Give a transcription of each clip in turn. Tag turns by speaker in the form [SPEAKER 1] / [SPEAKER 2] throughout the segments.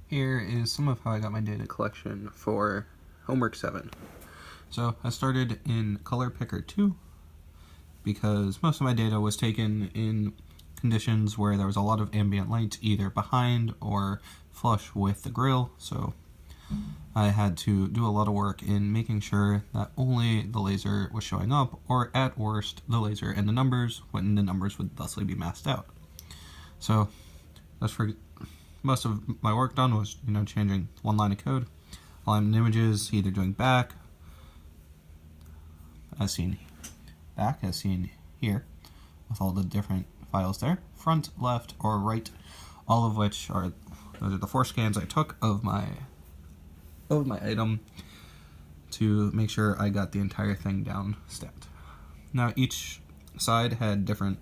[SPEAKER 1] Here is some of how I got my data collection for homework 7. So I started in color picker 2 because most of my data was taken in conditions where there was a lot of ambient light either behind or flush with the grill, so I had to do a lot of work in making sure that only the laser was showing up, or at worst the laser and the numbers, when the numbers would thusly be masked out. So that's for most of my work done was, changing one line of code, alignment images, either doing back, as seen here, with all the different files there, front, left, or right, all of which are, those are the 4 scans I took of my item to make sure I got the entire thing down stacked. Now each side had different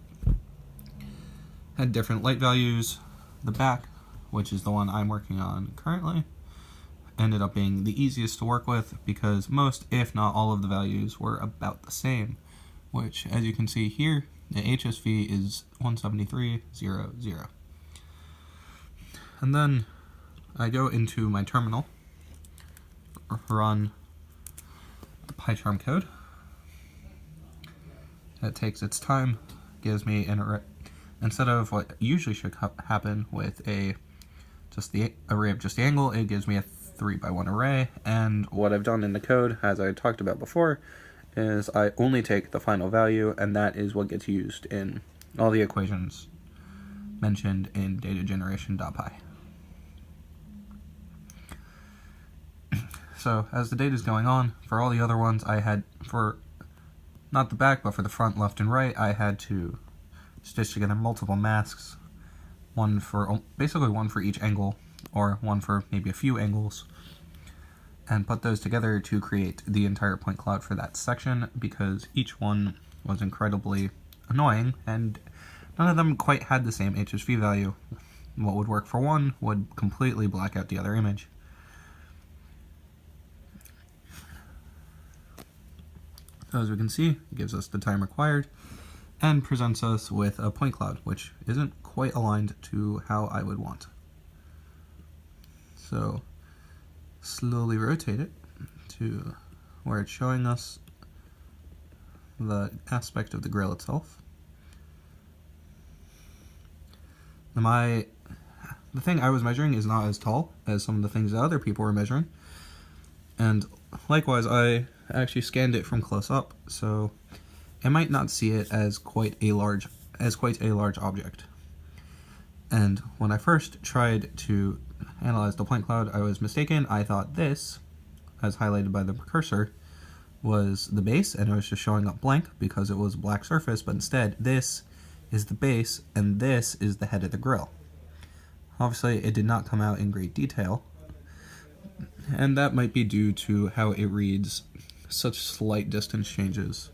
[SPEAKER 1] light values. The back, which is the one I'm working on currently, ended up being the easiest to work with because most, if not all, of the values were about the same, which, as you can see here, the HSV is 173.00. And then I go into my terminal, run the PyCharm code. It takes its time, gives me an array. Instead of what usually should happen with just the array of just the angle, it gives me a 3x1 array. And what I've done in the code, as I talked about before, is I only take the final value, and that is what gets used in all the equations mentioned in datageneration.py. So as the data is going on, for all the other ones I had, for not the back, but for the front, left, and right, I had to stitch together multiple masks, basically one for each angle, or one for maybe a few angles, and put those together to create the entire point cloud for that section, because each one was incredibly annoying, and none of them quite had the same HSV value. What would work for one would completely black out the other image. So as we can see, it gives us the time required and presents us with a point cloud, which isn't quite aligned to how I would want. So slowly rotate it to where it's showing us the aspect of the grill itself. The thing I was measuring is not as tall as some of the things that other people were measuring, and likewise I actually scanned it from close up, so I might not see it as quite a large object. And when I first tried to analyze the point cloud, I was mistaken. I thought this, as highlighted by the cursor, was the base, and it was just showing up blank because it was a black surface, but instead this is the base and this is the head of the grill. Obviously it did not come out in great detail, and that might be due to how it reads such slight distance changes